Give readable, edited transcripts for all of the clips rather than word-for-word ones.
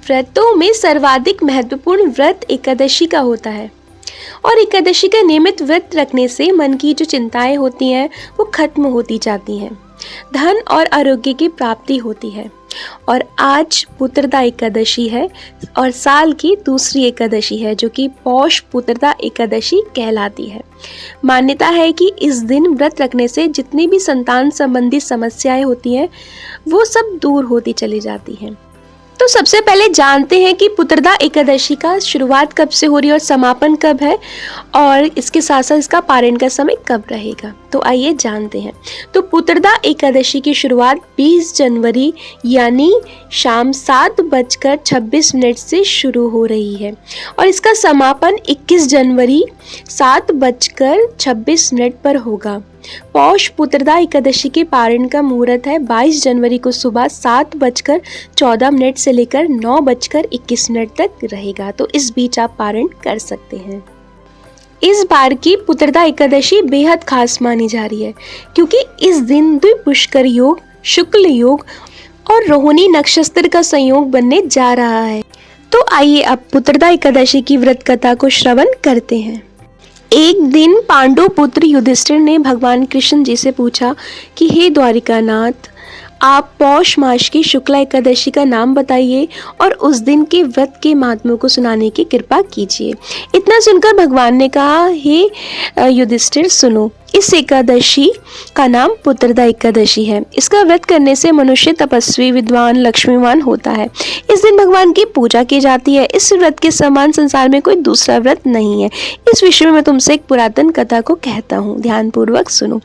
व्रतों में सर्वाधिक महत्वपूर्ण व्रत एकादशी का होता है और एकादशी का नियमित व्रत रखने से मन की जो चिंताएं होती हैं वो खत्म होती जाती हैं, धन और आरोग्य की प्राप्ति होती है। और आज पुत्रदा एकादशी है और साल की दूसरी एकादशी है जो कि पौष पुत्रदा एकादशी कहलाती है। मान्यता है कि इस दिन व्रत रखने से जितनी भी संतान संबंधी समस्याएं होती हैं वो सब दूर होती चली जाती हैं। तो सबसे पहले जानते हैं कि पुत्रदा एकादशी का शुरुआत कब से हो रही है और समापन कब है, और इसके साथ साथ इसका पारण का समय कब रहेगा। तो आइए जानते हैं। तो पुत्रदा एकादशी की शुरुआत 20 जनवरी यानी शाम 7:26 से शुरू हो रही है और इसका समापन 21 जनवरी 7:26 पर होगा। पौष पुत्रदा एकादशी के पारण का मुहूर्त है 22 जनवरी को सुबह 7:14 से लेकर 9:21 तक रहेगा। तो इस बीच आप पारण कर सकते हैं। इस बार की पुत्रदा एकादशी बेहद खास मानी जा रही है क्योंकि इस दिन द्विपुष्कर योग, शुक्ल योग और रोहिणी नक्षत्र का संयोग बनने जा रहा है। तो आइए अब पुत्रदा एकादशी की व्रत कथा को श्रवण करते हैं। एक दिन पांडु पुत्र युधिष्ठिर ने भगवान कृष्ण जी से पूछा कि हे द्वारिकानाथ, आप पौष मास की शुक्ला एकादशी का नाम बताइए और उस दिन के व्रत के महात्म्य को सुनाने की कृपा कीजिए। इतना सुनकर भगवान ने कहा, हे युधिष्ठिर सुनो, इस एकादशी का नाम पुत्रदा एकादशी है। इसका व्रत करने से मनुष्य तपस्वी, विद्वान, लक्ष्मीवान होता है। इस दिन भगवान की पूजा की जाती है। इस व्रत के समान संसार में कोई दूसरा व्रत नहीं है। इस विषय में मैं तुमसे एक पुरातन कथा को कहता हूँ, ध्यान पूर्वक सुनो।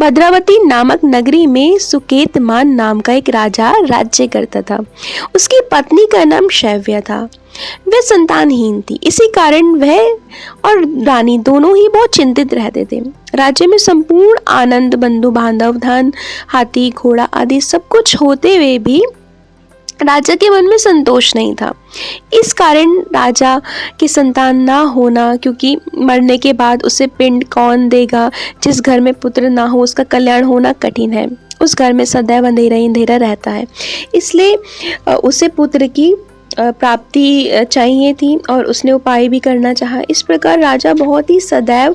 भद्रावती नामक नगरी में सुकेतमान नाम का एक राजा राज्य करता था। उसकी पत्नी का नाम शैव्या था। वह संतानहीन थी। इसी कारण वह और रानी दोनों ही बहुत चिंतित रहते थे। राज्य में संपूर्ण आनंद, बंधु बांधव, धन, हाथी, घोड़ा आदि सब कुछ होते हुए भी राजा के मन में संतोष नहीं था। इस कारण राजा की संतान ना होना, क्योंकि मरने के बाद उसे पिंड कौन देगा। जिस घर में पुत्र ना हो उसका कल्याण होना कठिन है। उस घर में सदैव अंधेरा ही अंधेरा रहता है। इसलिए उसे पुत्र की प्राप्ति चाहिए थी और उसने उपाय भी करना चाहा। इस प्रकार राजा बहुत ही सदैव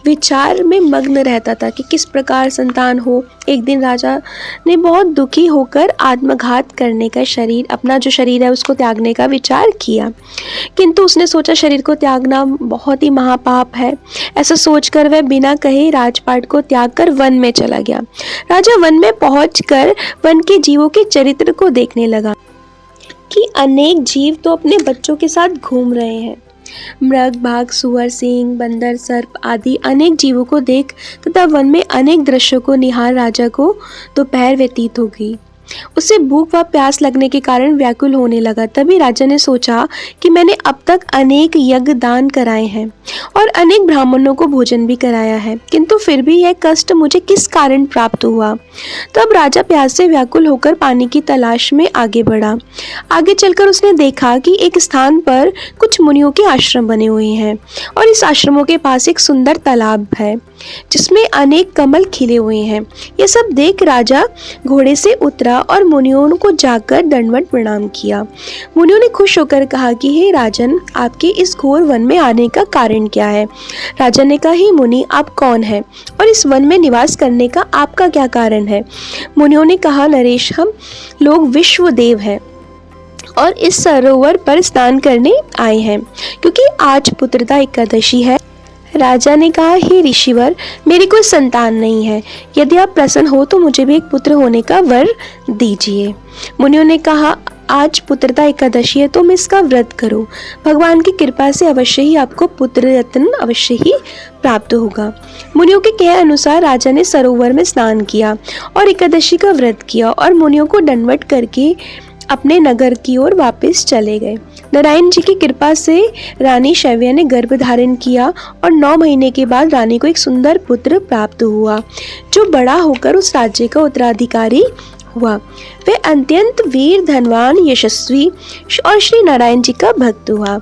विचार में मग्न रहता था कि किस प्रकार संतान हो। एक दिन राजा ने बहुत दुखी होकर आत्मघात करने का अपना जो शरीर है उसको त्यागने का विचार किया, किंतु उसने सोचा शरीर को त्यागना बहुत ही महापाप है। ऐसा सोचकर वह बिना कहे राजपाट को त्याग कर वन में चला गया। राजा वन में पहुंचकर वन के जीवों के चरित्र को देखने लगा कि अनेक जीव तो अपने बच्चों के साथ घूम रहे हैं। मृग, बाघ, सुअर, सिंह, बंदर, सर्प आदि अनेक जीवों को देख तथा वन में अनेक दृश्यों को निहार राजा को दोपहर व्यतीत हो गई। उसे भूख व प्यास लगने के कारण व्याकुल होने लगा। तभी राजा ने सोचा कि मैंने अब तक अनेक यज्ञ दान कराए हैं और अनेक ब्राह्मणों को भोजन भी कराया है, किंतु फिर भी यह कष्ट मुझे किस कारण प्राप्त हुआ। तब राजा प्यास से व्याकुल होकर पानी की तलाश में आगे बढ़ा। आगे चलकर उसने देखा कि एक स्थान पर कुछ मुनियों के आश्रम बने हुए हैं और इस आश्रमों के पास एक सुंदर तालाब है जिसमें अनेक कमल खिले हुए हैं। यह सब देख राजा घोड़े से उतरा और मुनियों को जाकर दंडवत प्रणाम किया। मुनियों ने खुश होकर कहा कि हे राजन, आपके इस घोर वन में आने का कारण क्या है। राजा ने कहा, हे मुनि, आप कौन हैं और इस वन में निवास करने का आपका क्या कारण है। मुनियों ने कहा, नरेश, हम लोग विश्वदेव हैं और इस सरोवर पर स्नान करने आए हैं क्योंकि आज पुत्रदा एकादशी है। राजा ने कहा, हे ऋषिवर, मेरी कोई संतान नहीं है। यदि आप प्रसन्न हो तो मुझे भी एक पुत्र होने का वर दीजिए। मुनियों ने कहा, आज पुत्रदा एकादशी है, तुम इसका व्रत करो। भगवान की कृपा से अवश्य ही आपको पुत्र रत्न अवश्य ही प्राप्त होगा। मुनियों के कहे अनुसार राजा ने सरोवर में स्नान किया और एकादशी का व्रत किया और मुनियों को दंडवत करके अपने नगर की ओर वापस चले गए। नारायण जी की कृपा से रानी शैव्या ने गर्भ धारण किया और 9 महीने के बाद रानी को एक सुंदर पुत्र प्राप्त हुआ जो बड़ा होकर उस राज्य का उत्तराधिकारी हुआ। वह अत्यंत वीर, धनवान, यशस्वी और श्री नारायण जी का भक्त हुआ।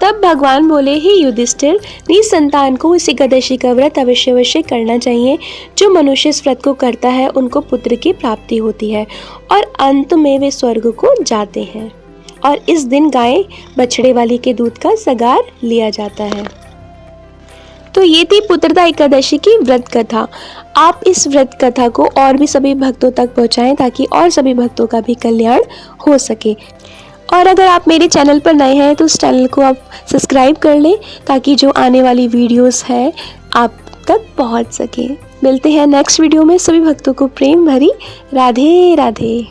तब भगवान बोले, हे युधिष्ठिर, निसंतान को इस एकादशी का व्रत अवश्य करना चाहिए। जो मनुष्य इस व्रत को करता है उनको पुत्र की प्राप्ति होती है और अंत में वे स्वर्ग को जाते हैं और इस दिन गाय बछड़े वाली के दूध का सगार लिया जाता है। तो ये थी पुत्रदा एकादशी की व्रत कथा। आप इस व्रत कथा को और भी सभी भक्तों तक पहुंचाएं ताकि और सभी भक्तों का भी कल्याण हो सके। और अगर आप मेरे चैनल पर नए हैं तो उस चैनल को आप सब्सक्राइब कर लें ताकि जो आने वाली वीडियोस है आप तक पहुंच सके। मिलते हैं नेक्स्ट वीडियो में। सभी भक्तों को प्रेम भरी राधे राधे।